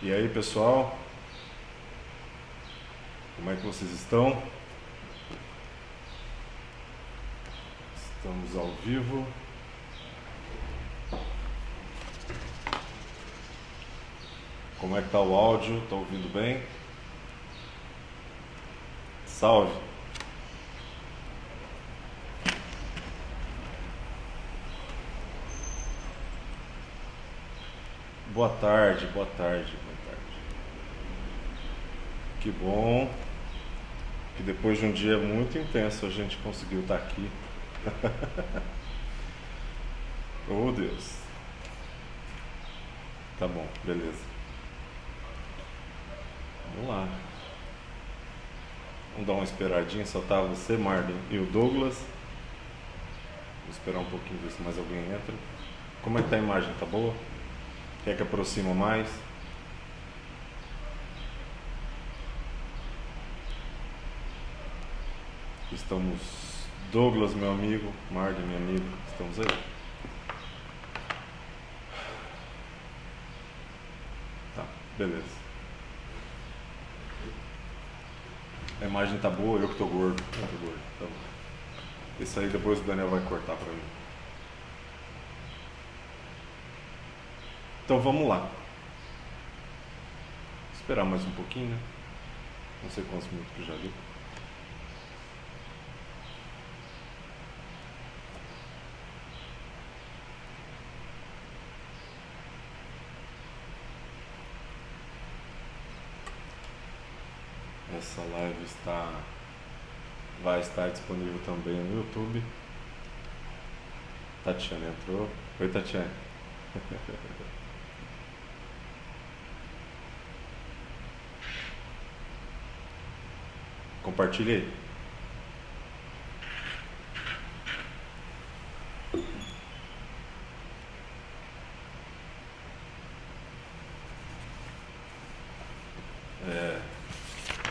E aí, pessoal, como é que vocês estão? Estamos ao vivo. Como é que tá o áudio? Tá ouvindo bem? Salve! Boa tarde, boa tarde, boa tarde. Que bom que depois de um dia muito intenso a gente conseguiu estar aqui. Oh, Deus. Tá bom, beleza. Vamos lá. Vamos dar uma esperadinha, só tá você, Marlon e o Douglas. Vou esperar um pouquinho, ver se mais alguém entra. Como é que tá a imagem? Tá boa? Quer que aproxima mais? Estamos, Douglas, meu amigo, Marlon, meu amigo, estamos aí. Tá, beleza. A imagem tá boa, eu que tô gordo. Eu tô gordo, tá bom. Isso aí depois o Daniel vai cortar pra mim. Então vamos lá. Esperar mais um pouquinho, né? Não sei quantos minutos que já deu. Essa live vai estar disponível também no YouTube. Tatiana entrou. Oi, Tatiana. Compartilhe aí.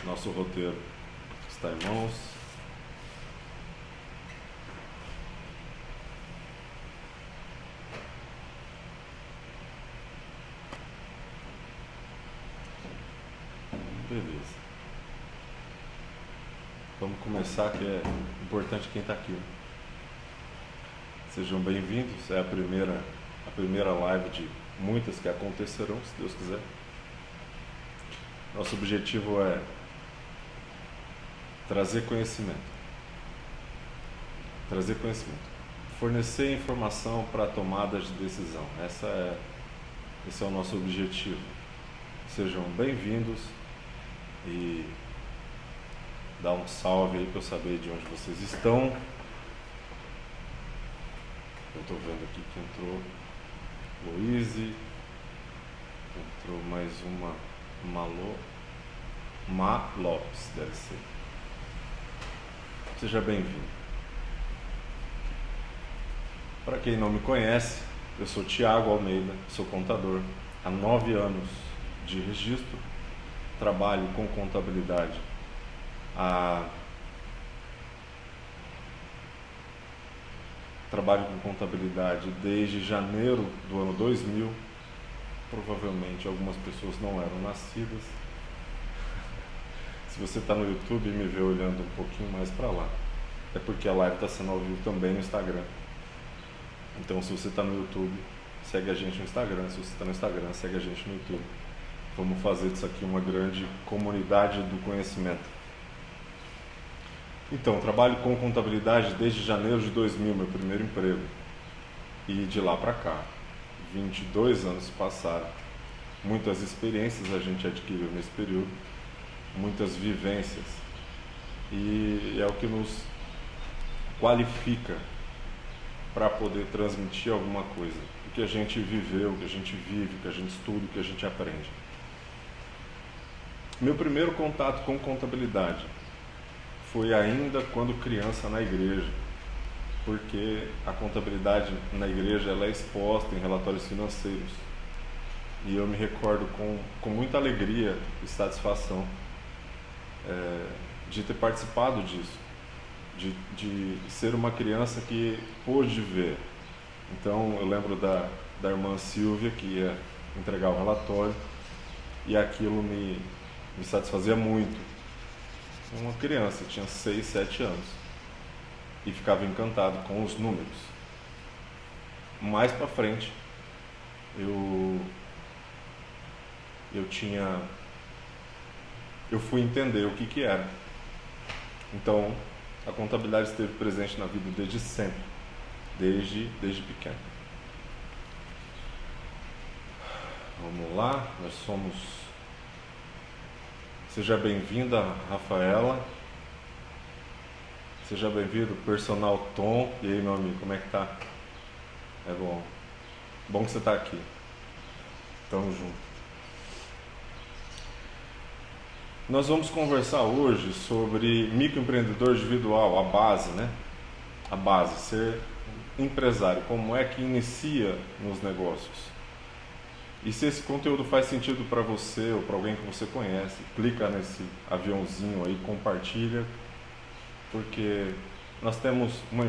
Nosso roteiro está em mãos. Beleza. Vamos começar, que é importante quem está aqui. Sejam bem-vindos. É a primeira live de muitas que acontecerão, se Deus quiser. Nosso objetivo é trazer conhecimento, fornecer informação para tomadas de decisão. Esse é o nosso objetivo. Sejam bem-vindos e dá um salve aí para eu saber de onde vocês estão. Eu estou vendo aqui que entrou Luíse, entrou mais uma Ma Lopes, deve ser. Seja bem-vindo. Para quem não me conhece, eu sou Tiago Almeida, sou contador há 9 anos de registro, trabalho com contabilidade desde janeiro do ano 2000. Provavelmente algumas pessoas não eram nascidas. Se você está no YouTube e me vê olhando um pouquinho mais para lá, é porque a live está sendo ao vivo também no Instagram. Então, se você está no YouTube, segue a gente no Instagram. Se você está no Instagram, segue a gente no YouTube. Vamos fazer disso aqui uma grande comunidade do conhecimento. Então, trabalho com contabilidade desde janeiro de 2000, meu primeiro emprego. E de lá para cá, 22 anos se passaram. Muitas experiências a gente adquiriu nesse período, muitas vivências. E é o que nos qualifica para poder transmitir alguma coisa. O que a gente viveu, o que a gente vive, o que a gente estuda, o que a gente aprende. Meu primeiro contato com contabilidade foi ainda quando criança na igreja, porque a contabilidade na igreja ela é exposta em relatórios financeiros. E eu me recordo com muita alegria e satisfação de ter participado disso, de ser uma criança que pôde ver. Então eu lembro da irmã Silvia, que ia entregar o relatório, e aquilo me satisfazia muito. Uma criança, tinha 6, 7 anos, e ficava encantado com os números. Mais para frente, eu fui entender o que era. Então, a contabilidade esteve presente na vida desde sempre, desde pequeno. Vamos lá, nós somos... Seja bem-vinda, Rafaela. Seja bem-vindo, personal Tom. E aí, meu amigo, como é que tá? É bom. Bom que você tá aqui. Tamo junto. Nós vamos conversar hoje sobre microempreendedor individual, a base, né? A base, ser empresário, como é que inicia nos negócios. E se esse conteúdo faz sentido para você ou para alguém que você conhece, clica nesse aviãozinho aí, compartilha, porque nós temos uma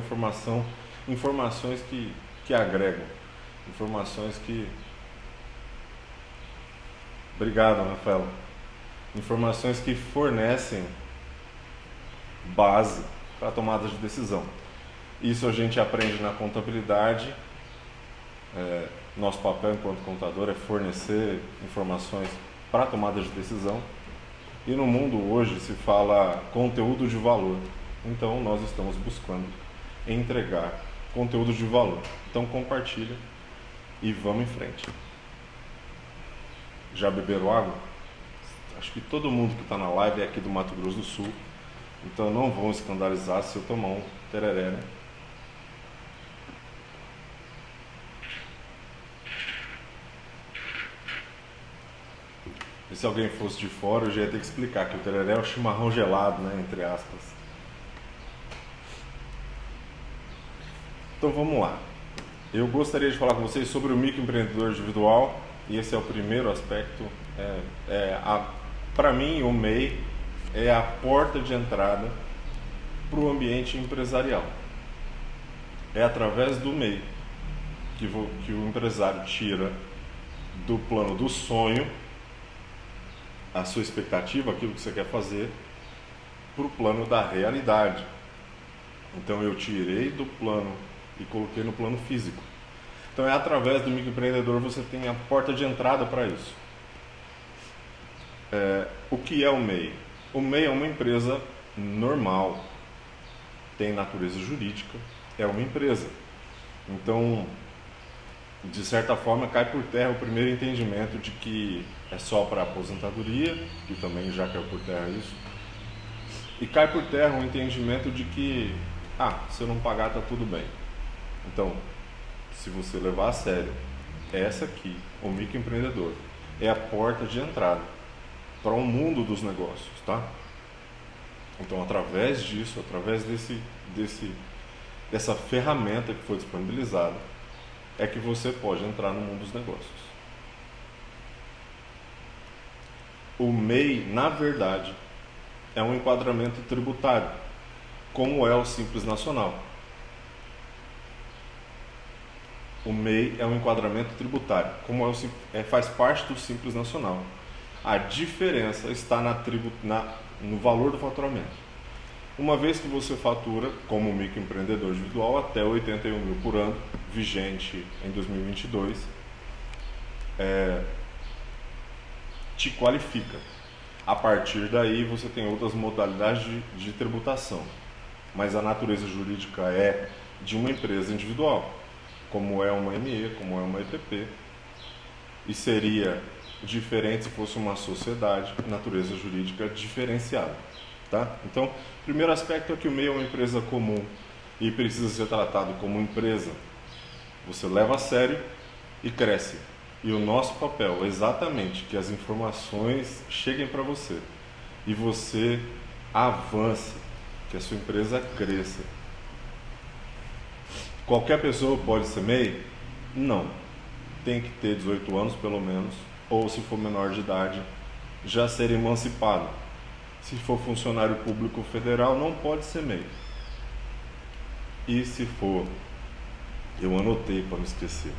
informações que agregam, informações que... Obrigado, Rafael. Informações que fornecem base para tomada de decisão. Isso a gente aprende na contabilidade. Nosso papel enquanto contador é fornecer informações para tomada de decisão. E no mundo hoje se fala conteúdo de valor. Então nós estamos buscando entregar conteúdo de valor. Então compartilha e vamos em frente. Já beberam água? Acho que todo mundo que está na live é aqui do Mato Grosso do Sul. Então não vão escandalizar se eu tomar um tereré, né? E se alguém fosse de fora, eu já ia ter que explicar que o tereré é o chimarrão gelado, né? Entre aspas. Então vamos lá. Eu gostaria de falar com vocês sobre o microempreendedor individual. E esse é o primeiro aspecto. Para mim, o MEI é a porta de entrada para o ambiente empresarial. É através do MEI que o empresário tira do plano do sonho a sua expectativa, aquilo que você quer fazer, para o plano da realidade. Então eu tirei do plano e coloquei no plano físico. Então é através do microempreendedor você tem a porta de entrada para isso. O que é o MEI? O MEI é uma empresa normal, tem natureza jurídica, é uma empresa. Então, de certa forma, cai por terra o primeiro entendimento de que é só para aposentadoria, que também já caiu por terra isso, e cai por terra o entendimento de que, se eu não pagar tá tudo bem. Então, se você levar a sério, essa aqui, o microempreendedor, é a porta de entrada para o mundo dos negócios, tá? Então, através disso, através dessa ferramenta que foi disponibilizada, é que você pode entrar no mundo dos negócios. O MEI, na verdade, é um enquadramento tributário, como é o Simples Nacional. O MEI é um enquadramento tributário, como faz parte do Simples Nacional. A diferença está no valor do faturamento. Uma vez que você fatura como microempreendedor individual até 81 mil por ano, vigente em 2022, te qualifica. A partir daí você tem outras modalidades de tributação, mas a natureza jurídica é de uma empresa individual, como é uma ME, como é uma EPP, e seria diferente se fosse uma sociedade, natureza jurídica diferenciada. Tá? Então, o primeiro aspecto é que o MEI é uma empresa comum e precisa ser tratado como empresa. Você leva a sério e cresce. E o nosso papel é exatamente que as informações cheguem para você e você avance, que a sua empresa cresça. Qualquer pessoa pode ser MEI? Não. Tem que ter 18 anos pelo menos, ou se for menor de idade, já ser emancipado. Se for funcionário público federal, não pode ser MEI. E se for, eu anotei para não esquecer.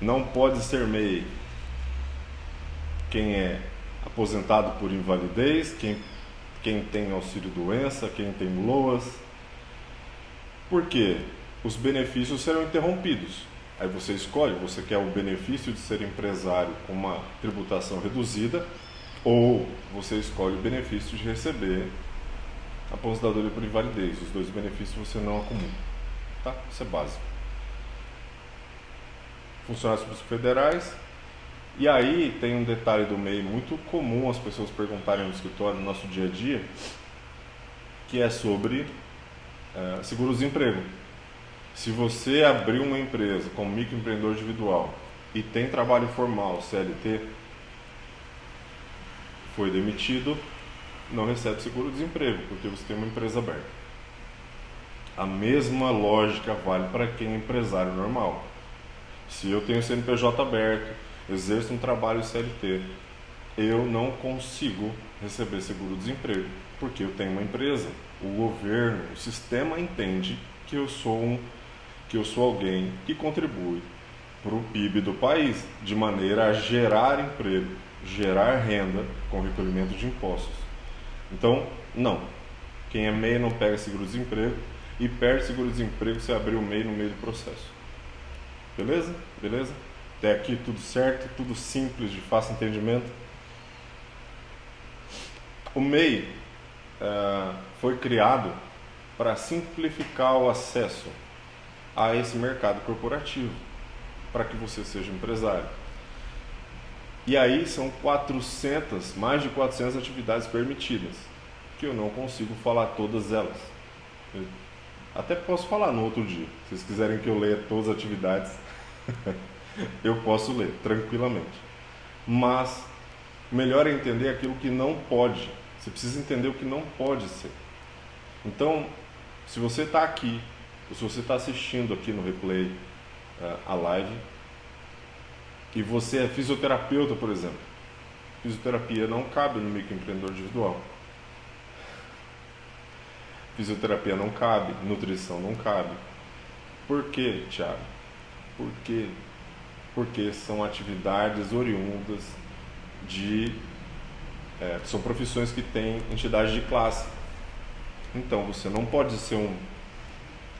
Não pode ser MEI quem é aposentado por invalidez, quem tem auxílio-doença, quem tem LOAS. Por quê? Os benefícios serão interrompidos. Aí você escolhe, você quer o benefício de ser empresário com uma tributação reduzida, ou você escolhe o benefício de receber a aposentadoria por invalidez. Os dois benefícios você não acumula. Tá? Isso é básico. Funcionários públicos federais. E aí tem um detalhe do MEI muito comum as pessoas perguntarem no escritório, no nosso dia a dia, que é sobre seguro-desemprego. Se você abrir uma empresa como microempreendedor individual e tem trabalho formal, CLT, foi demitido, não recebe seguro-desemprego, porque você tem uma empresa aberta. A mesma lógica vale para quem é empresário normal. Se eu tenho CNPJ aberto, exerço um trabalho CLT, eu não consigo receber seguro-desemprego, porque eu tenho uma empresa. O governo, o sistema entende que eu sou alguém que contribui para o PIB do país, de maneira a gerar emprego, gerar renda com recolhimento de impostos. Então, não. Quem é MEI não pega seguro-desemprego e perde seguro-desemprego se abrir o MEI no meio do processo. Beleza? Beleza? Até aqui tudo certo, tudo simples, de fácil entendimento. O MEI foi criado para simplificar o acesso a esse mercado corporativo, para que você seja empresário. E aí são mais de 400 atividades permitidas, que eu não consigo falar todas elas. Eu até posso falar no outro dia, se vocês quiserem que eu leia todas as atividades, eu posso ler tranquilamente. Mas melhor é entender aquilo que não pode. Você precisa entender o que não pode ser. Então, se você está aqui, ou se você está assistindo aqui no replay a live, e você é fisioterapeuta, por exemplo, fisioterapia não cabe no microempreendedor individual. Fisioterapia não cabe, nutrição não cabe. Por quê, Thiago? Por quê? Porque são atividades oriundas são profissões que têm entidade de classe. Então você não pode ser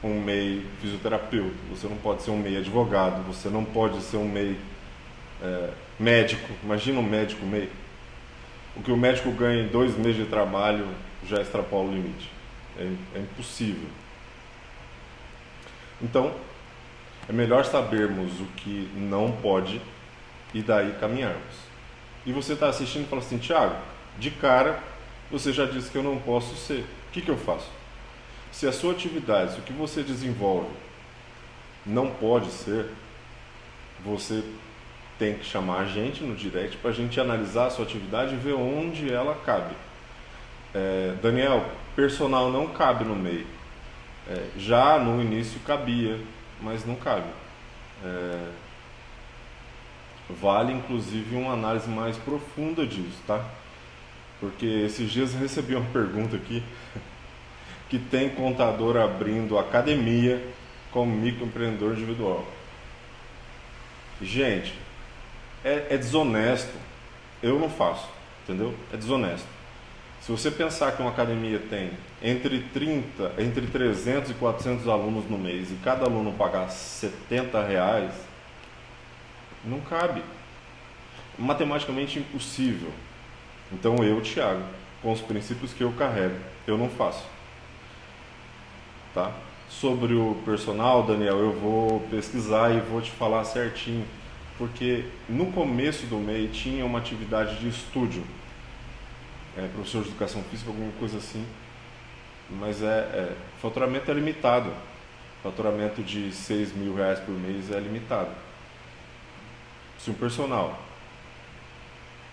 um MEI fisioterapeuta, você não pode ser um MEI advogado, você não pode ser um MEI médico. Imagina um médico MEI. O que o médico ganha em 2 meses de trabalho já extrapola o limite. É impossível. Então, é melhor sabermos o que não pode e daí caminharmos. E você está assistindo e fala assim, Thiago, de cara você já disse que eu não posso ser. O que eu faço? Se a sua atividade, se o que você desenvolve não pode ser, você tem que chamar a gente no direct para a gente analisar a sua atividade e ver onde ela cabe. Daniel, personal não cabe no MEI. Já no início cabia, mas não cabe. Vale inclusive uma análise mais profunda disso, tá? Porque esses dias eu recebi uma pergunta aqui que tem contador abrindo academia como microempreendedor individual. Gente, é desonesto. Eu não faço, entendeu? É desonesto. Se você pensar que uma academia tem entre 300 e 400 alunos no mês e cada aluno pagar R$70, não cabe. Matematicamente impossível. Então eu, Thiago, com os princípios que eu carrego, eu não faço. Tá? Sobre o personal, Daniel, eu vou pesquisar e vou te falar certinho. Porque no começo do MEI tinha uma atividade de estúdio. Professor de educação física, alguma coisa assim. Mas faturamento é limitado. Faturamento de R$6.000 por mês é limitado. Se um personal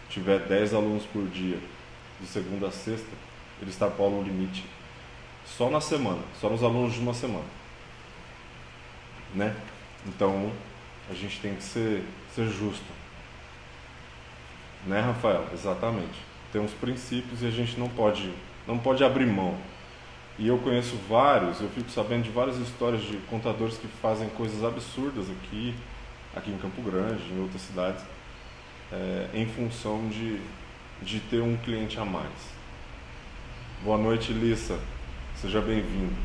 tiver 10 alunos por dia, de segunda a sexta, ele extrapola o limite só na semana, só nos alunos de uma semana, né? Então a gente tem que ser justo, né, Rafael? Exatamente. Tem uns princípios e a gente não pode abrir mão. E eu conheço eu fico sabendo de várias histórias de contadores que fazem coisas absurdas aqui. aqui em Campo Grande, em outras cidades, em função de ter um cliente a mais. Boa noite, Lissa. Seja bem-vindo.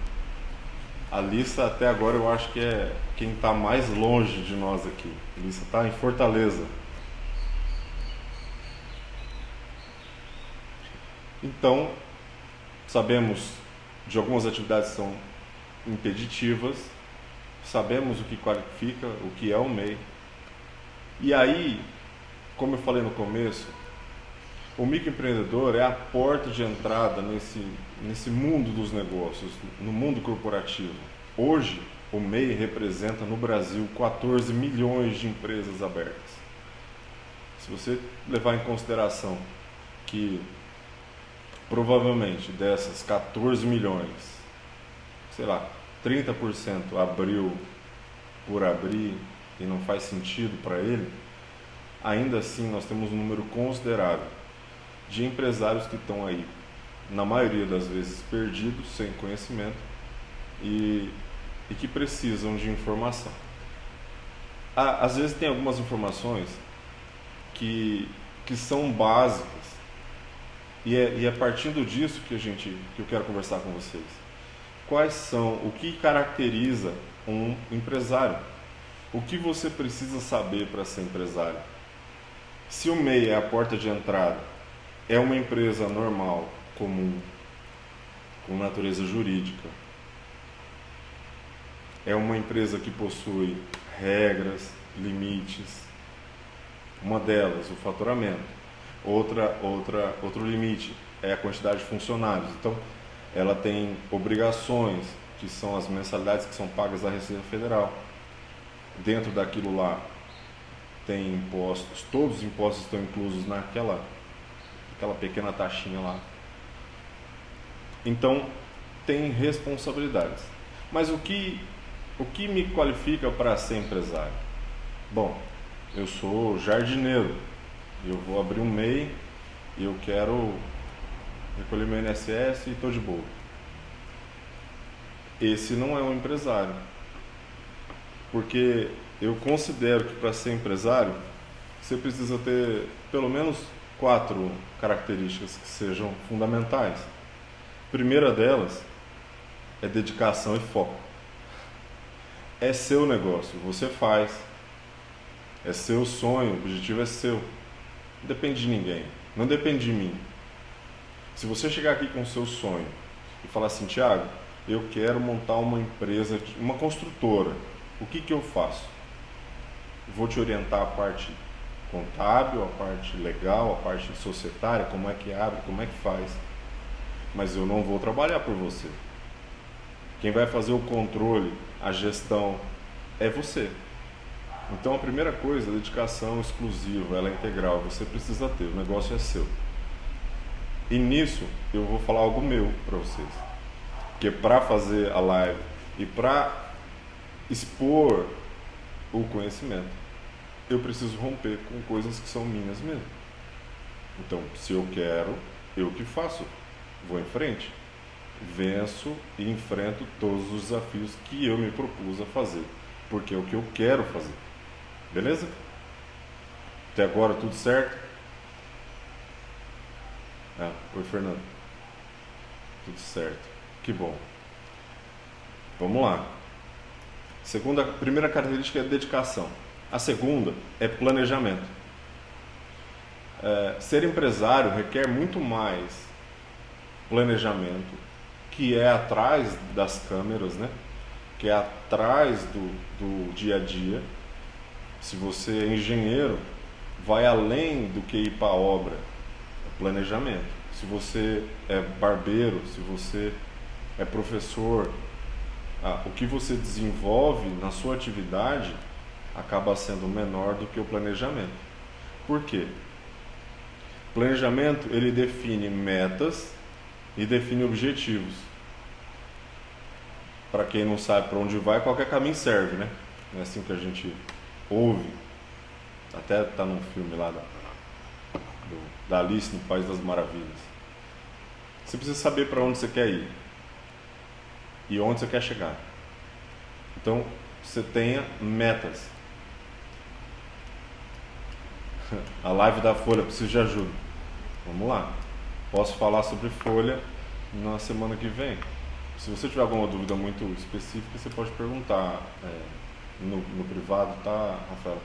A Lissa, até agora, eu acho que é quem está mais longe de nós aqui. A Lissa está em Fortaleza. Então, sabemos de algumas atividades que são impeditivas, sabemos o que qualifica, o que é o MEI. E aí, como eu falei no começo, o microempreendedor é a porta de entrada nesse mundo dos negócios, no mundo corporativo. Hoje, o MEI representa no Brasil 14 milhões de empresas abertas. Se você levar em consideração que provavelmente dessas 14 milhões, sei lá, 30% abriu por abrir e não faz sentido para ele, ainda assim nós temos um número considerável de empresários que estão aí, na maioria das vezes perdidos, sem conhecimento e que precisam de informação. Às vezes tem algumas informações que são básicas e é partindo disso que eu quero conversar com vocês. Quais são, o que caracteriza um empresário? O que você precisa saber para ser empresário? Se o MEI é a porta de entrada, é uma empresa normal, comum, com natureza jurídica, é uma empresa que possui regras, limites. Uma delas, o faturamento. Outro limite é a quantidade de funcionários. Então, ela tem obrigações, que são as mensalidades que são pagas à Receita Federal. Dentro daquilo lá tem impostos, todos os impostos estão inclusos naquela pequena taxinha lá. Então, tem responsabilidades. Mas o que me qualifica para ser empresário? Bom, eu sou jardineiro, eu vou abrir um MEI e eu quero recolher meu INSS e estou de boa. Esse não é um empresário, porque eu considero que para ser empresário você precisa ter pelo menos 4 características que sejam fundamentais. A primeira delas é dedicação e foco. É seu negócio, você faz. É seu sonho, o objetivo é seu. Não depende de ninguém, não depende de mim. Se você chegar aqui com o seu sonho e falar assim, Thiago, eu quero montar uma empresa, uma construtora, o que eu faço? Vou te orientar a parte contábil, a parte legal, a parte societária, como é que abre, como é que faz. Mas eu não vou trabalhar por você. Quem vai fazer o controle, a gestão, é você. Então a primeira coisa, a dedicação exclusiva, ela é integral, você precisa ter, o negócio é seu. E nisso eu vou falar algo meu para vocês. Porque para fazer a live e para expor o conhecimento, eu preciso romper com coisas que são minhas mesmo. Então, se eu quero, eu que faço. Vou em frente, venço e enfrento todos os desafios que eu me propus a fazer, porque é o que eu quero fazer. Beleza? Até agora tudo certo? Oi, Fernando. Tudo certo. Que bom. Vamos lá. Primeira característica é dedicação. A segunda é planejamento. Ser empresário requer muito mais planejamento, que é atrás das câmeras, né? Que é atrás do dia a dia. Se você é engenheiro, vai além do que ir para a obra, é planejamento. Se você é barbeiro, se você é professor, o que você desenvolve na sua atividade acaba sendo menor do que o planejamento. Por quê? O planejamento, ele define metas e define objetivos. Para quem não sabe para onde vai, qualquer caminho serve, né? É assim que a gente ouve. Até tá num filme lá da Alice no País das Maravilhas. Você precisa saber para onde você quer ir e onde você quer chegar. Então, você tenha metas. A live da Folha, preciso de ajuda. Vamos lá. Posso falar sobre Folha na semana que vem. Se você tiver alguma dúvida muito específica, você pode perguntar no privado, tá, Rafael?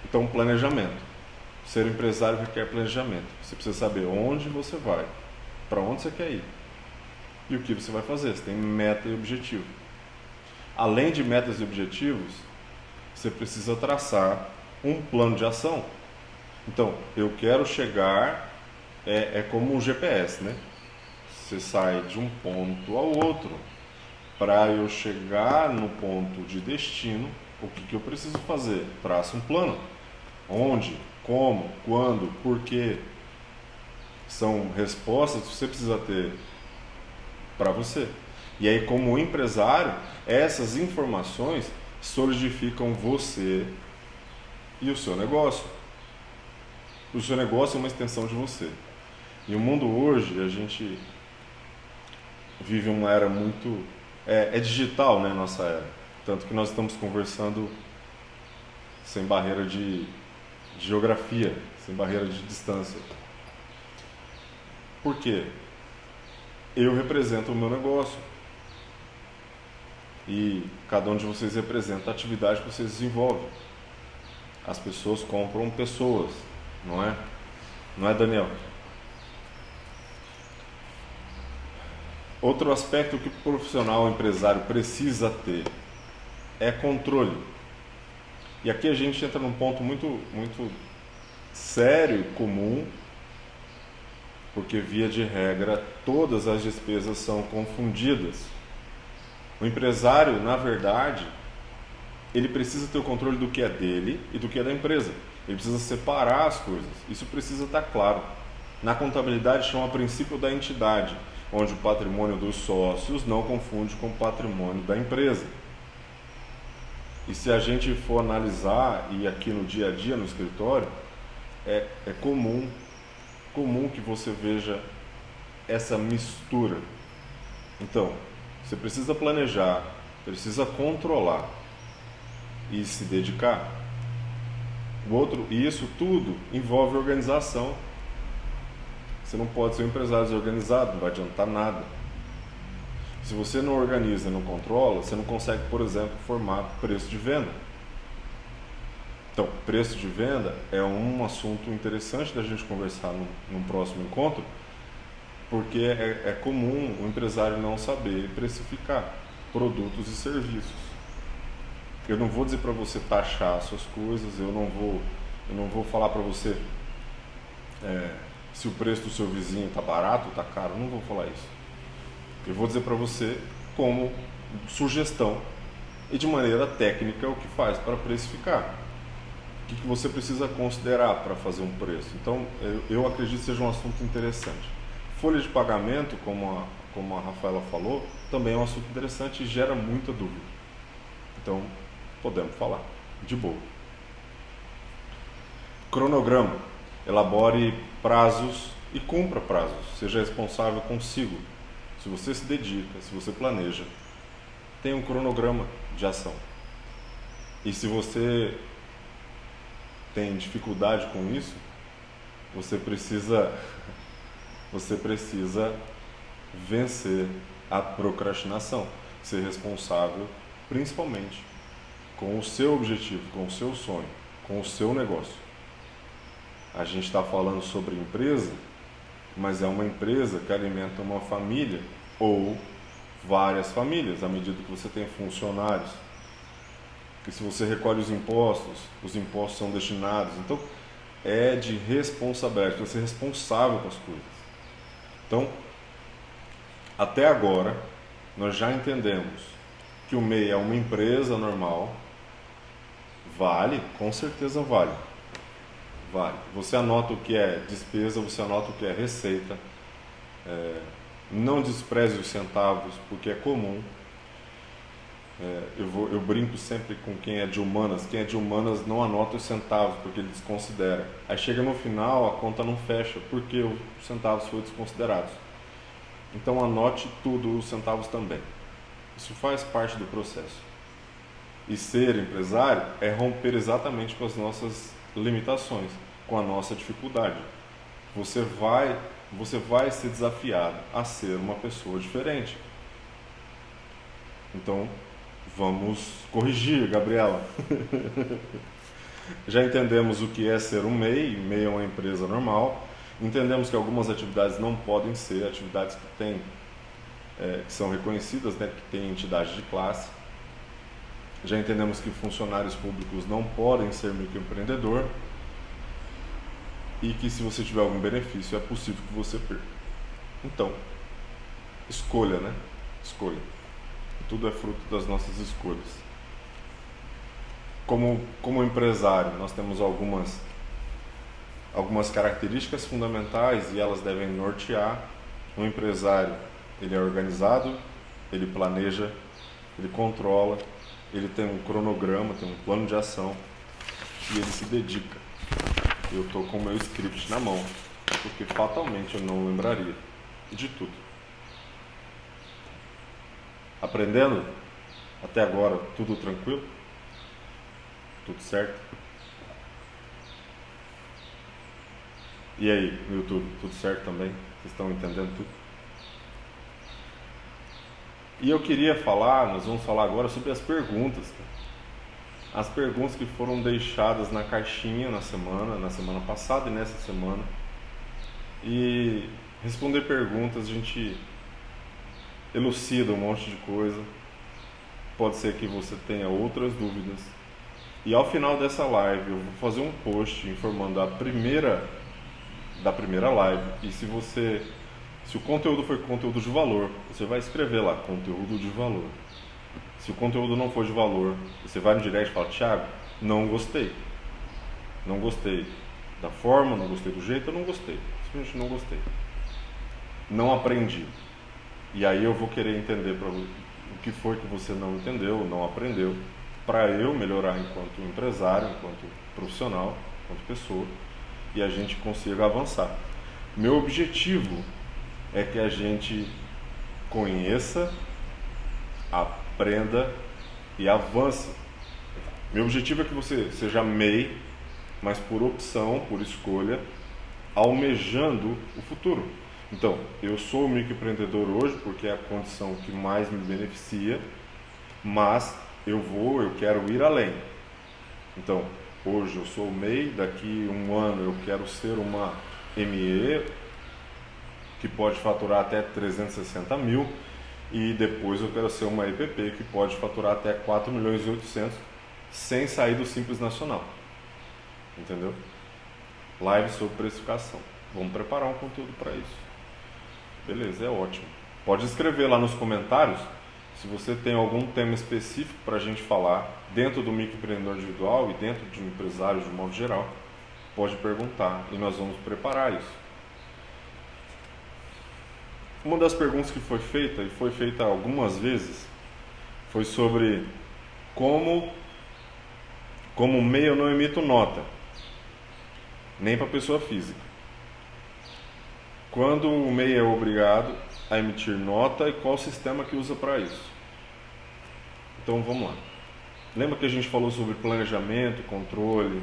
Então, planejamento. Ser empresário requer planejamento. Você precisa saber onde você vai, para onde você quer ir e o que você vai fazer. Você tem meta e objetivo. Além de metas e objetivos, você precisa traçar um plano de ação. Então, eu quero chegar, é como um GPS, né? Você sai de um ponto ao outro. Para eu chegar no ponto de destino, o que eu preciso fazer? Traça um plano. Onde, como, quando, por quê? São respostas que você precisa ter para você. E aí, como empresário, essas informações solidificam você e o seu negócio. O seu negócio é uma extensão de você. E o mundo hoje, a gente vive uma era muito... É digital, né, nossa era. Tanto que nós estamos conversando sem barreira de geografia, sem barreira de distância. Por quê? Eu represento o meu negócio. E cada um de vocês representa a atividade que vocês desenvolvem. As pessoas compram pessoas, não é? Não é, Daniel? Outro aspecto que o profissional, o empresário precisa ter é controle. E aqui a gente entra num ponto muito sério e comum, porque via de regra todas as despesas são confundidas. O empresário, na verdade, ele precisa ter o controle do que é dele e do que é da empresa. Ele precisa separar as coisas. Isso precisa estar claro. Na contabilidade chama princípio da entidade, onde o patrimônio dos sócios não confunde com o patrimônio da empresa. E se a gente for analisar, e aqui no dia a dia no escritório, é comum que você veja essa mistura. Então, você precisa planejar, precisa controlar e se dedicar. E isso tudo envolve organização. Você não pode ser um empresário desorganizado, não vai adiantar nada. Se você não organiza e não controla, você não consegue, por exemplo, formar preço de venda. Então, preço de venda é um assunto interessante da gente conversar num próximo encontro, porque é comum o empresário não saber precificar produtos e serviços. Eu não vou dizer para você taxar as suas coisas, eu não vou falar para você se o preço do seu vizinho está barato ou está caro, eu não vou falar isso. Eu vou dizer para você como sugestão e de maneira técnica o que faz para precificar. O que você precisa considerar para fazer um preço. Então, eu acredito que seja um assunto interessante. Folha de pagamento, como a Rafaela falou, também é um assunto interessante e gera muita dúvida. Então, podemos falar, de boa. Cronograma. Elabore prazos e cumpra prazos. Seja responsável consigo. Se você se dedica, se você planeja, tem um cronograma de ação. E se você tem dificuldade com isso, você precisa vencer a procrastinação, ser responsável principalmente com o seu objetivo, com o seu sonho, com o seu negócio. A gente está falando sobre empresa, mas é uma empresa que alimenta uma família ou várias famílias, à medida que você tem funcionários. E se você recolhe os impostos são destinados. Então, é de responsabilidade, você é responsável com as coisas. Então, até agora, nós já entendemos que o MEI é uma empresa normal. Vale? Com certeza vale. Vale. Você anota o que é despesa, você anota o que é receita. Não despreze os centavos, porque é comum. Eu brinco sempre com quem é de humanas. Quem é de humanas não anota os centavos, porque ele desconsidera. Aí chega no final, a conta não fecha, porque os centavos foram desconsiderados. Então anote tudo, os centavos também. Isso faz parte do processo. E ser empresário é romper exatamente com as nossas limitações, com a nossa dificuldade. Você vai ser desafiado a ser uma pessoa diferente. Então, vamos corrigir, Gabriela. Já entendemos o que é ser um MEI. MEI é uma empresa normal. Entendemos que algumas atividades não podem ser atividades que são reconhecidas, né, que têm entidade de classe. Já entendemos que funcionários públicos não podem ser microempreendedor e que se você tiver algum benefício é possível que você perca. Então, escolha, né? Escolha. Tudo é fruto das nossas escolhas. Como empresário, nós temos algumas características fundamentais e elas devem nortear. Um empresário, ele é organizado, ele planeja, ele controla, ele tem um cronograma, tem um plano de ação e ele se dedica. Eu estou com o meu script na mão, porque fatalmente eu não lembraria de tudo. Aprendendo? Até agora, tudo tranquilo? Tudo certo? E aí, no YouTube, tudo certo também? Vocês estão entendendo tudo? E eu queria nós vamos falar agora sobre as perguntas. As perguntas que foram deixadas na caixinha na semana passada e nessa semana. E responder perguntas, a gente elucida um monte de coisa. Pode ser que você tenha outras dúvidas. E ao final dessa live eu vou fazer um post informando da primeira live. E se o conteúdo for conteúdo de valor, você vai escrever lá, conteúdo de valor. Se o conteúdo não for de valor, você vai no direct e fala, Thiago, não gostei. Não gostei da forma, não gostei do jeito, eu não gostei. Simplesmente não gostei. Não aprendi. E aí eu vou querer entender o que foi que você não entendeu, não aprendeu, para eu melhorar enquanto empresário, enquanto profissional, enquanto pessoa, e a gente consiga avançar. Meu objetivo é que a gente conheça, aprenda e avance. Meu objetivo é que você seja MEI, mas por opção, por escolha, almejando o futuro. Então, eu sou microempreendedor hoje porque é a condição que mais me beneficia, mas eu quero ir além. Então, hoje eu sou MEI, daqui um ano eu quero ser uma ME, que pode faturar até 360 mil, e depois eu quero ser uma EPP, que pode faturar até 4 milhões e 800, sem sair do Simples Nacional. Entendeu? Live sobre precificação. Vamos preparar um conteúdo para isso. Beleza, é ótimo. Pode escrever lá nos comentários se você tem algum tema específico para a gente falar dentro do microempreendedor individual e dentro de um empresário de um modo geral. Pode perguntar e nós vamos preparar isso. Uma das perguntas que foi feita, e foi feita algumas vezes, foi sobre como MEI eu não emito nota, nem para pessoa física. Quando o MEI é obrigado a emitir nota e qual o sistema que usa para isso? Então vamos lá. Lembra que a gente falou sobre planejamento, controle,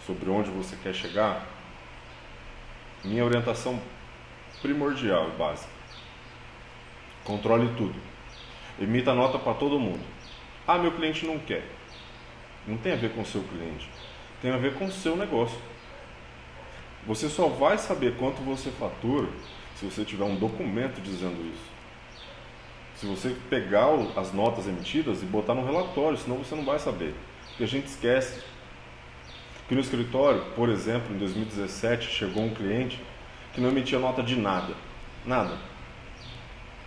sobre onde você quer chegar? Minha orientação primordial e básica: controle tudo, emita nota para todo mundo. Ah, meu cliente não quer. Não tem a ver com o seu cliente, tem a ver com o seu negócio. Você só vai saber quanto você fatura se você tiver um documento dizendo isso. Se você pegar as notas emitidas e botar no relatório, senão você não vai saber. Porque a gente esquece que no escritório, por exemplo, em 2017, chegou um cliente que não emitia nota de nada. Nada.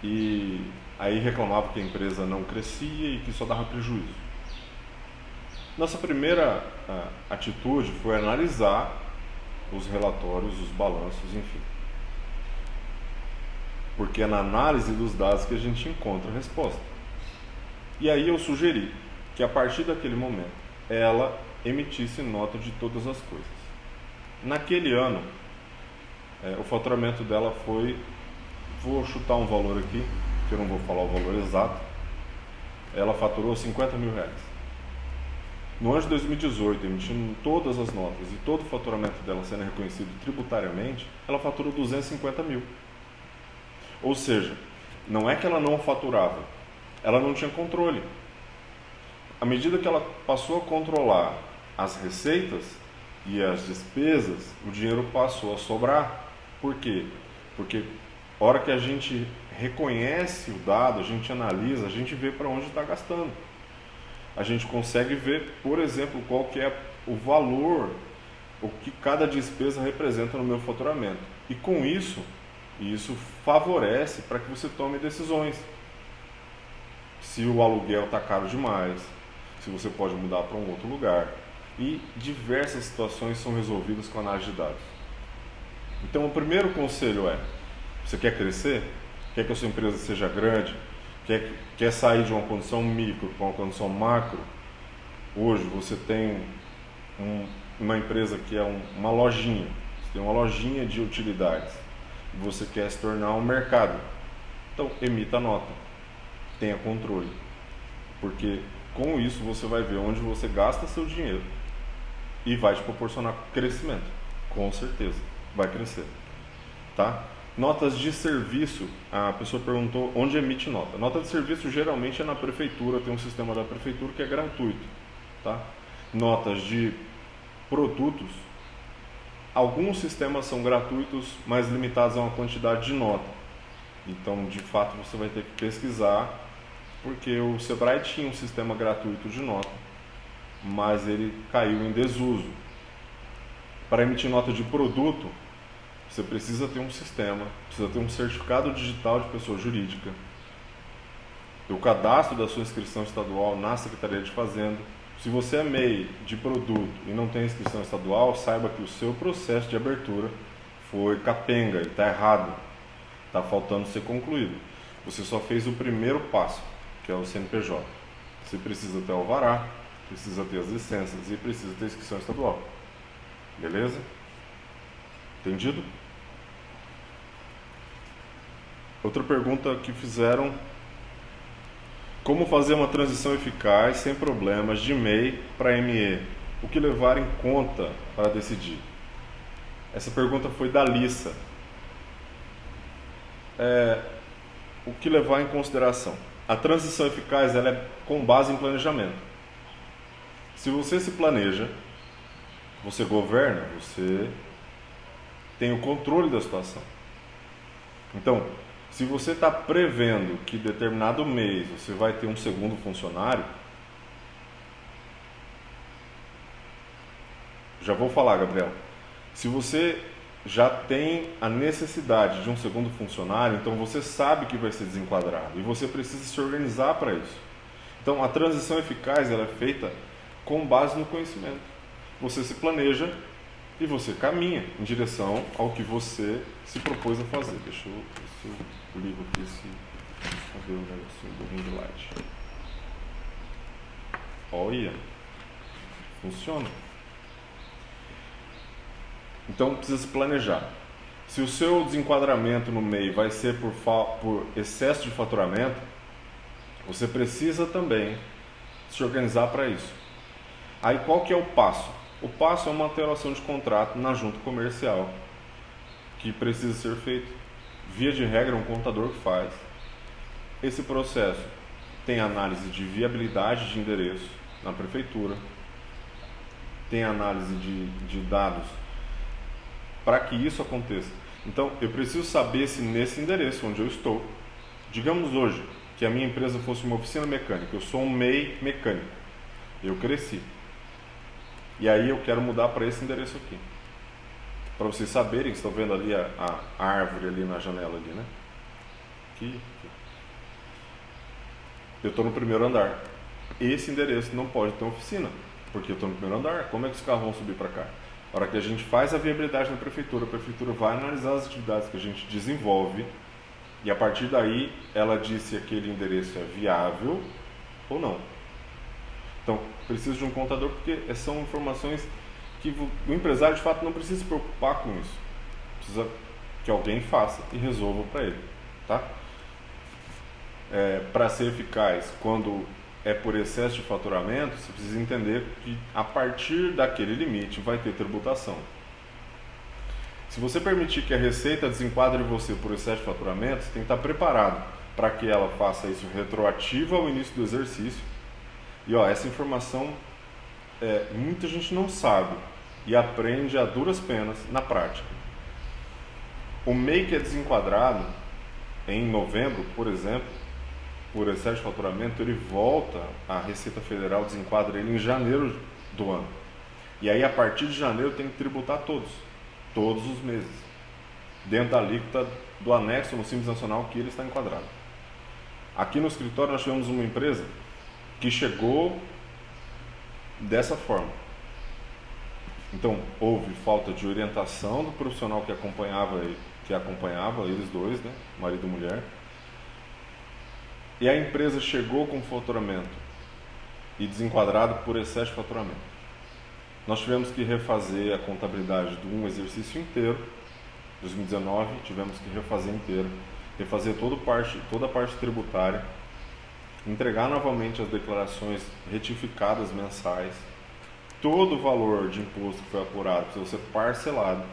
E aí reclamava que a empresa não crescia e que só dava prejuízo. Nossa primeira atitude foi analisar os relatórios, os balanços, enfim. Porque é na análise dos dados que a gente encontra a resposta. E aí eu sugeri que a partir daquele momento ela emitisse nota de todas as coisas. Naquele ano, o faturamento dela foi, vou chutar um valor aqui, que eu não vou falar o valor exato, ela faturou 50 mil reais. No ano de 2018, emitindo todas as notas e todo o faturamento dela sendo reconhecido tributariamente, ela faturou 250 mil. Ou seja, não é que ela não faturava, ela não tinha controle. À medida que ela passou a controlar as receitas e as despesas, o dinheiro passou a sobrar. Por quê? Porque a hora que a gente reconhece o dado, a gente analisa, a gente vê para onde está gastando. A gente consegue ver, por exemplo, qual que é o valor, o que cada despesa representa no meu faturamento. E com isso favorece para que você tome decisões. Se o aluguel está caro demais, se você pode mudar para um outro lugar. E diversas situações são resolvidas com análise de dados. Então, o primeiro conselho é: você quer crescer? Quer que a sua empresa seja grande? Quer sair de uma condição micro para uma condição macro? Hoje você tem uma empresa que é uma lojinha. Você tem uma lojinha de utilidades. E você quer se tornar um mercado. Então, emita nota. Tenha controle. Porque com isso você vai ver onde você gasta seu dinheiro e vai te proporcionar crescimento. Com certeza, vai crescer. Tá? Notas de serviço, a pessoa perguntou onde emite nota. Nota de serviço geralmente é na prefeitura, tem um sistema da prefeitura que é gratuito. Tá? Notas de produtos, alguns sistemas são gratuitos, mas limitados a uma quantidade de nota. Então, de fato, você vai ter que pesquisar, porque o Sebrae tinha um sistema gratuito de nota, mas ele caiu em desuso. Para emitir nota de produto, você precisa ter um sistema, precisa ter um certificado digital de pessoa jurídica, o cadastro da sua inscrição estadual na Secretaria de Fazenda. Se você é MEI de produto e não tem inscrição estadual, saiba que o seu processo de abertura foi capenga e está errado, está faltando ser concluído. Você só fez o primeiro passo, que é o CNPJ. Você precisa ter o alvará, precisa ter as licenças e precisa ter inscrição estadual. Beleza? Entendido? Outra pergunta que fizeram: como fazer uma transição eficaz, sem problemas, de MEI para ME? O que levar em conta para decidir? Essa pergunta foi da Lissa. O que levar em consideração? A transição eficaz ela é com base em planejamento. Se você se planeja, você governa, você tem o controle da situação. Então, se você está prevendo que determinado mês você vai ter um segundo funcionário, já vou falar, Gabriel. Se você já tem a necessidade de um segundo funcionário, então você sabe que vai ser desenquadrado e você precisa se organizar para isso. Então, a transição eficaz ela é feita com base no conhecimento. Você se planeja e você caminha em direção ao que você se propôs a fazer. Deixa eu ligo aqui cadê o negocinho do ring light? Olha, funciona. Então precisa se planejar. Se o seu desenquadramento no MEI vai ser por excesso de faturamento, você precisa também se organizar para isso. Aí qual que é o passo? O passo é uma alteração de contrato na junta comercial, que precisa ser feito. Via de regra, um contador que faz. Esse processo tem análise de viabilidade de endereço na prefeitura, tem análise de dados para que isso aconteça. Então, eu preciso saber se nesse endereço onde eu estou, digamos hoje, que a minha empresa fosse uma oficina mecânica, eu sou um MEI mecânico, eu cresci. E aí eu quero mudar para esse endereço aqui. Para vocês saberem, estão vendo ali a árvore ali na janela ali, né? Aqui. Eu estou no primeiro andar. Esse endereço não pode ter oficina, porque eu estou no primeiro andar. Como é que os carros vão subir para cá? Na hora que a gente faz a viabilidade na prefeitura, a prefeitura vai analisar as atividades que a gente desenvolve e a partir daí ela diz se aquele endereço é viável ou não. Então, preciso de um contador porque são informações que o empresário de fato não precisa se preocupar com isso. Precisa que alguém faça e resolva para ele, tá? para ser eficaz, quando é por excesso de faturamento, você precisa entender que a partir daquele limite vai ter tributação. Se você permitir que a receita desenquadre você por excesso de faturamento, você tem que estar preparado para que ela faça isso retroativo ao início do exercício. E essa informação muita gente não sabe e aprende a duras penas na prática. O MEI que é desenquadrado em novembro, por exemplo, por excesso de faturamento, ele volta, a Receita Federal desenquadra ele em janeiro do ano. E aí, a partir de janeiro, tem que tributar todos os meses, dentro da alíquota do anexo no Simples Nacional que ele está enquadrado. Aqui no escritório nós tivemos uma empresa que chegou dessa forma. Então, houve falta de orientação do profissional que acompanhava eles dois, né, marido e mulher. E a empresa chegou com faturamento e desenquadrado por excesso de faturamento. Nós tivemos que refazer a contabilidade de um exercício inteiro, 2019, tivemos que refazer inteiro, refazer toda a parte tributária, entregar novamente as declarações retificadas mensais, todo o valor de imposto que foi apurado precisa ser parcelado.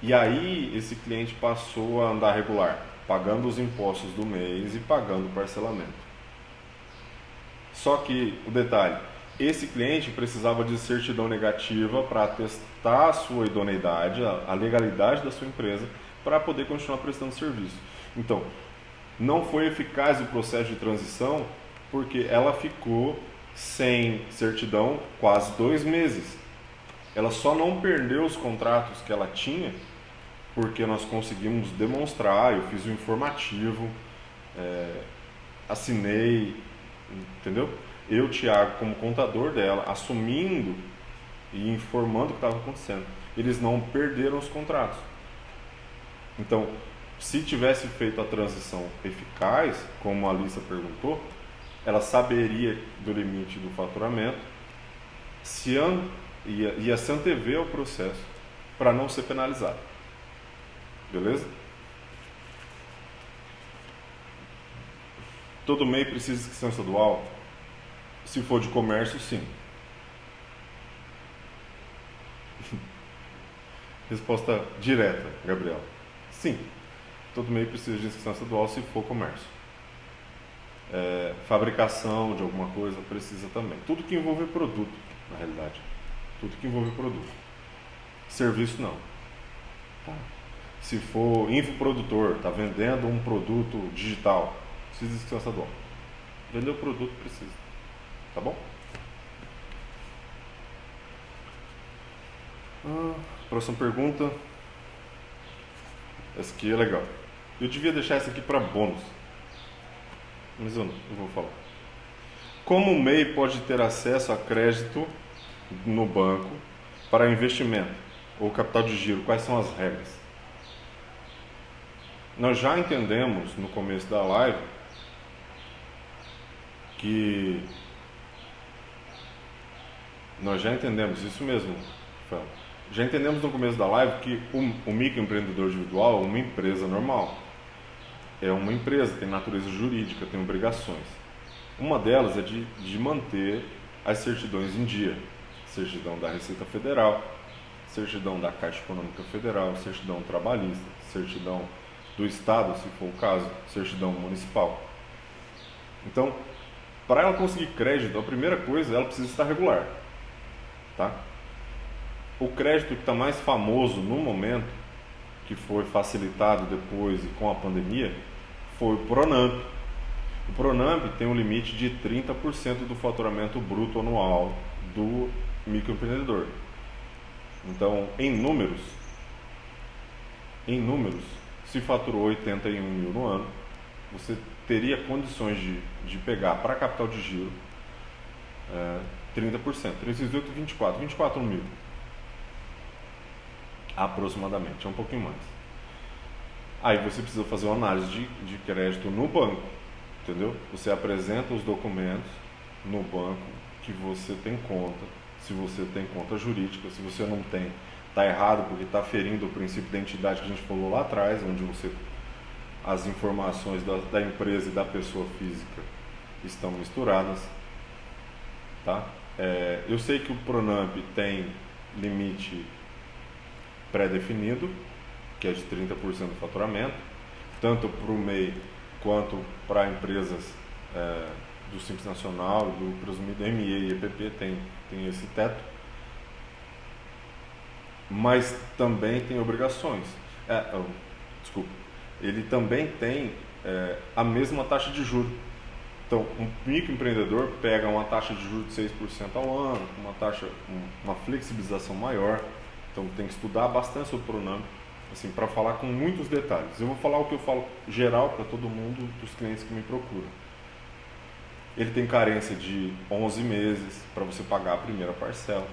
E aí esse cliente passou a andar regular, pagando os impostos do mês e pagando o parcelamento. Só que, o detalhe, esse cliente precisava de certidão negativa para atestar a sua idoneidade, a legalidade da sua empresa, para poder continuar prestando serviço. Então, não foi eficaz o processo de transição porque ela ficou sem certidão quase 2 meses. Ela só não perdeu os contratos que ela tinha porque nós conseguimos demonstrar, eu fiz o informativo, assinei, entendeu? Eu, Thiago, como contador dela, assumindo e informando o que estava acontecendo. Eles não perderam os contratos. Então, se tivesse feito a transição eficaz, como a Alissa perguntou, ela saberia do limite do faturamento, ia se antever ao processo para não ser penalizado. Beleza? Todo MEI precisa de inscrição estadual? Se for de comércio, sim. Resposta direta, Gabriel. Sim. Todo MEI precisa de inscrição estadual se for comércio. Fabricação de alguma coisa precisa também. Tudo que envolve produto, na realidade. Tudo que envolve produto. Serviço, não. Tá. Se for infoprodutor, está vendendo um produto digital, precisa de inscrição estadual. Vender o produto precisa. Tá bom? Próxima pergunta. Essa aqui é legal. Eu devia deixar essa aqui para bônus, mas eu vou falar. Como o MEI pode ter acesso a crédito no banco para investimento ou capital de giro? Quais são as regras? Nós já entendemos no começo da live que isso mesmo, Rafael. Já entendemos no começo da live que o microempreendedor individual é uma empresa normal. É uma empresa, tem natureza jurídica, tem obrigações. Uma delas é de manter as certidões em dia. Certidão da Receita Federal, certidão da Caixa Econômica Federal, certidão trabalhista, certidão do Estado, se for o caso, certidão municipal. Então, para ela conseguir crédito, a primeira coisa, ela precisa estar regular. Tá? O crédito que está mais famoso no momento, que foi facilitado depois e com a pandemia, foi o Pronamp. O Pronamp tem um limite de 30% do faturamento bruto anual do microempreendedor. Então, em números, se faturou 81 mil no ano, você teria condições de pegar para capital de giro 30%, 24 mil aproximadamente, é um pouquinho mais. Aí você precisa fazer uma análise de crédito no banco, entendeu? Você apresenta os documentos no banco que você tem conta, se você tem conta jurídica, se você não tem, está errado porque está ferindo o princípio da identidade que a gente falou lá atrás, onde você as informações da empresa e da pessoa física estão misturadas, tá? Eu sei que o Pronamp tem limite pré-definido, que é de 30% do faturamento, tanto para o MEI quanto para empresas do Simples Nacional, do presumido ME e EPP tem esse teto, mas também tem obrigações. Desculpa, ele também tem a mesma taxa de juros. Então, um microempreendedor pega uma taxa de juros de 6% ao ano, uma flexibilização maior. Então, tem que estudar bastante sobre o Pronamp, assim, para falar com muitos detalhes. Eu vou falar o que eu falo geral para todo mundo, dos clientes que me procuram. Ele tem carência de 11 meses para você pagar a primeira parcela.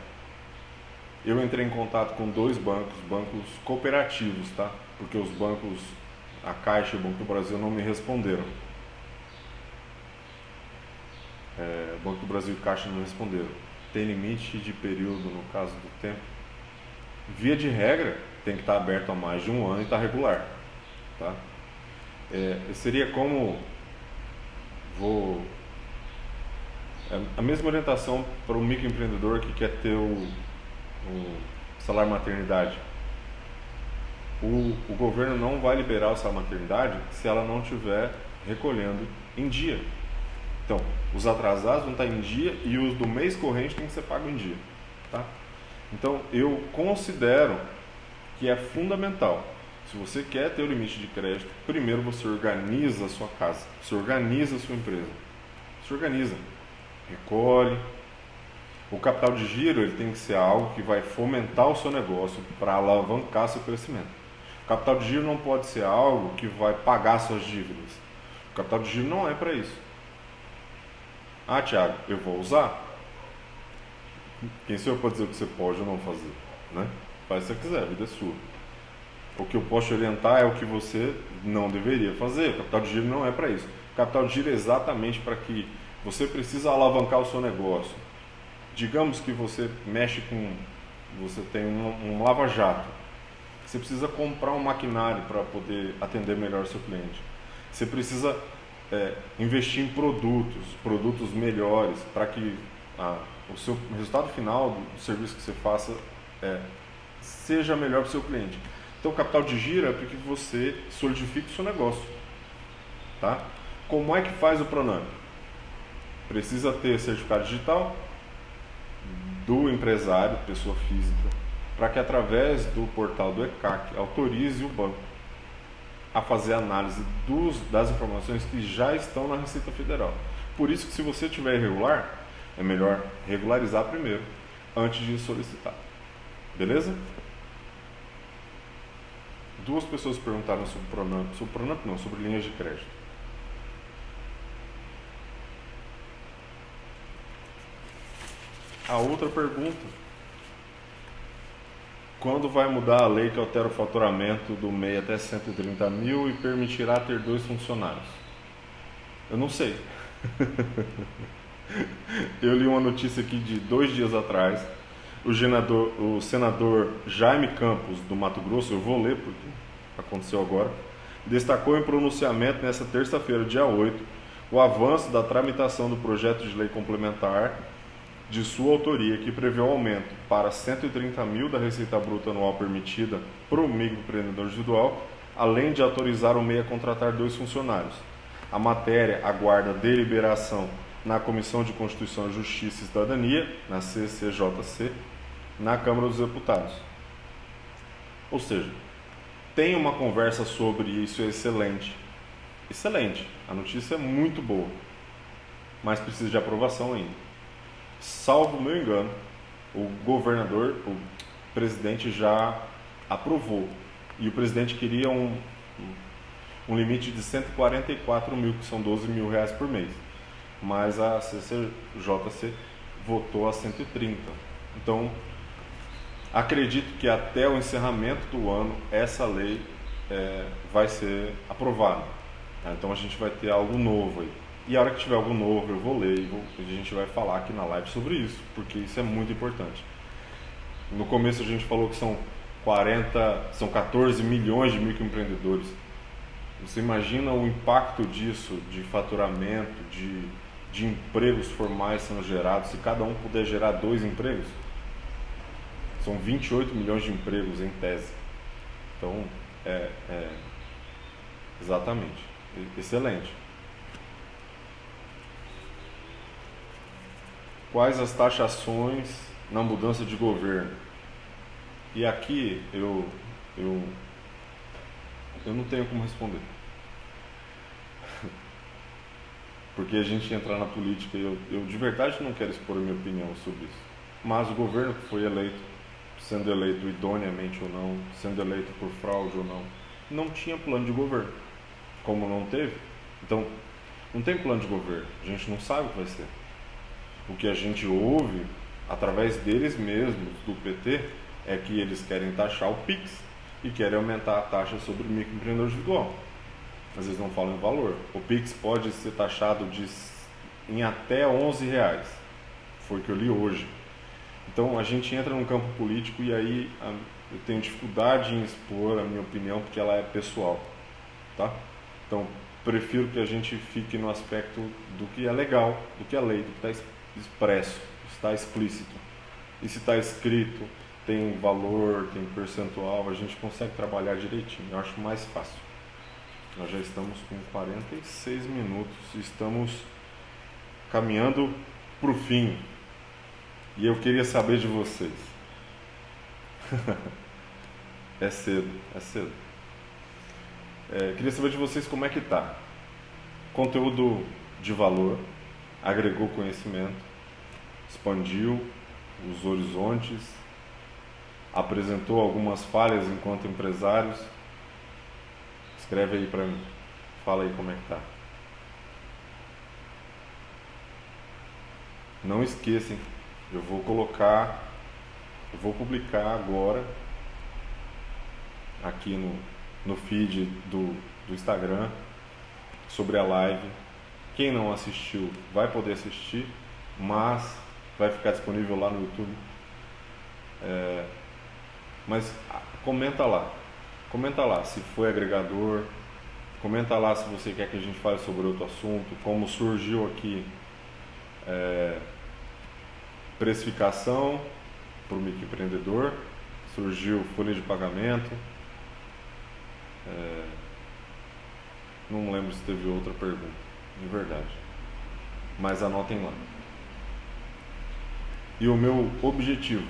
Eu entrei em contato com 2 bancos cooperativos, tá? Porque os bancos, a Caixa e o Banco do Brasil, não me responderam. O Banco do Brasil e Caixa não responderam. Tem limite de período no caso do tempo? Via de regra, tem que estar aberto há mais de um ano e estar regular, tá? Seria como a mesma orientação para o microempreendedor que quer ter o salário maternidade. O governo não vai liberar o salário maternidade se ela não estiver recolhendo em dia. Então, os atrasados vão estar em dia e os do mês corrente tem que ser pago em dia, tá? Então, eu considero que é fundamental. Se você quer ter o limite de crédito, primeiro você organiza a sua casa, você organiza a sua empresa, se organiza, recolhe. O capital de giro ele tem que ser algo que vai fomentar o seu negócio para alavancar seu crescimento. O capital de giro não pode ser algo que vai pagar suas dívidas. O capital de giro não é para isso. Thiago, eu vou usar? Quem sou eu para dizer o que você pode ou não fazer, né? Faz se você quiser, a vida é sua. O que eu posso te orientar é o que você não deveria fazer. O capital de giro não é para isso. O capital de giro é exatamente para que você precisa alavancar o seu negócio. Digamos que você você tem um lava-jato. Você precisa comprar um maquinário para poder atender melhor o seu cliente. Você precisa investir em produtos melhores para que o seu resultado final do serviço que você faça seja melhor para o seu cliente. Então, o capital de giro é para que você solidifique o seu negócio, tá? Como é que faz o Pronamp? Precisa ter certificado digital do empresário, pessoa física, para que através do portal do ECAC autorize o banco a fazer análise das informações que já estão na Receita Federal. Por isso que se você tiver irregular, é melhor regularizar primeiro, antes de solicitar. Beleza? 2 pessoas perguntaram sobre Pronamp não, sobre linhas de crédito. A outra pergunta: quando vai mudar a lei que altera o faturamento do MEI até 130 mil e permitirá ter 2 funcionários? Eu não sei. Eu li uma notícia aqui de 2 dias atrás. O senador Jaime Campos, do Mato Grosso, eu vou ler porque aconteceu agora, destacou em pronunciamento nesta terça-feira, dia 8, o avanço da tramitação do projeto de lei complementar de sua autoria, que prevê o aumento para 130 mil da receita bruta anual permitida para o microempreendedor individual, além de autorizar o MEI a contratar 2 funcionários. A matéria aguarda deliberação na Comissão de Constituição, Justiça e Cidadania, na CCJC, na Câmara dos Deputados. Ou seja, tem uma conversa sobre isso excelente. Excelente. A notícia é muito boa, mas precisa de aprovação ainda. Salvo meu engano, o presidente já aprovou. E o presidente queria um limite de 144 mil, que são 12 mil reais por mês. Mas a CCJC votou a 130. Então, acredito que até o encerramento do ano, essa lei vai ser aprovada. Então, a gente vai ter algo novo aí. E a hora que tiver algo novo, eu vou ler e a gente vai falar aqui na live sobre isso, porque isso é muito importante. No começo a gente falou que são 14 milhões de microempreendedores. Você imagina o impacto disso, de faturamento, de empregos formais sendo gerados, se cada um puder gerar 2 empregos? São 28 milhões de empregos em tese. Então, exatamente, excelente. Quais as taxações na mudança de governo? E aqui eu não tenho como responder. Porque a gente entrar na política, eu de verdade não quero expor a minha opinião sobre isso. Mas o governo que foi eleito, sendo eleito idôneamente ou não, sendo eleito por fraude ou não tinha plano de governo. Como não teve, então não tem plano de governo, a gente não sabe o que vai ser. O que a gente ouve, através deles mesmos, do PT, é que eles querem taxar o PIX e querem aumentar a taxa sobre o microempreendedor individual. Mas eles não falam em valor. O PIX pode ser taxado em até R$11. Foi o que eu li hoje. Então a gente entra num campo político e aí eu tenho dificuldade em expor a minha opinião porque ela é pessoal. Tá? Então prefiro que a gente fique no aspecto do que é legal, do que é lei, do que está expresso, está explícito. E se está escrito, tem valor, tem percentual, a gente consegue trabalhar direitinho. Eu acho mais fácil. Nós já estamos com 46 minutos e estamos caminhando para o fim. E eu queria saber de vocês. É cedo. Queria saber de vocês como é que tá. Conteúdo de valor, agregou conhecimento, expandiu os horizontes, apresentou algumas falhas enquanto empresários. Escreve aí para mim, fala aí como é que tá. Não esqueçam, eu vou publicar agora aqui no feed do Instagram sobre a live. Quem não assistiu vai poder assistir, mas vai ficar disponível lá no YouTube. Mas comenta lá se foi agregador, comenta lá se você quer que a gente fale sobre outro assunto, como surgiu aqui precificação para o microempreendedor, surgiu folha de pagamento, não lembro se teve outra pergunta, de verdade, mas anotem lá. E o meu objetivo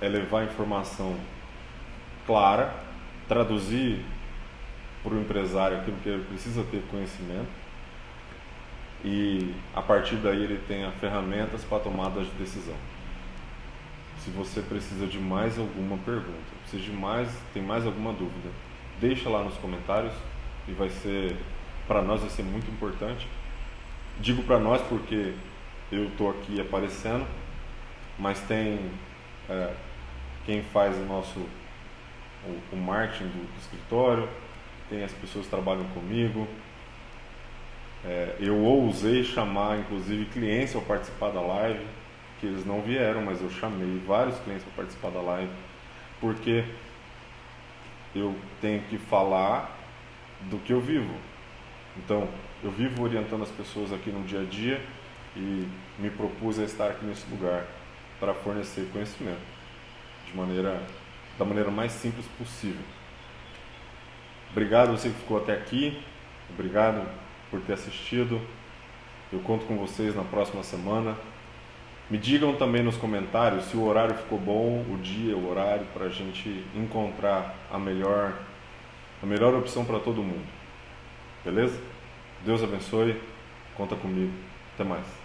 é levar informação clara, traduzir para o empresário aquilo que ele precisa ter conhecimento e a partir daí ele tenha ferramentas para tomadas de decisão. Se você precisa de mais alguma pergunta, tem mais alguma dúvida, deixa lá nos comentários e para nós vai ser muito importante. Digo para nós porque eu estou aqui aparecendo, mas tem quem faz o marketing do escritório, tem as pessoas que trabalham comigo. Eu ousei chamar inclusive clientes ao participar da live, que eles não vieram, mas eu chamei vários clientes para participar da live, porque eu tenho que falar do que eu vivo. Então, eu vivo orientando as pessoas aqui no dia a dia e me propus a estar aqui nesse lugar para fornecer conhecimento da maneira mais simples possível. Obrigado a você que ficou até aqui, obrigado por ter assistido. Eu conto com vocês na próxima semana. Me digam também nos comentários se o horário ficou bom, o dia, o horário, para a gente encontrar a melhor opção para todo mundo. Beleza? Deus abençoe, conta comigo. Até mais.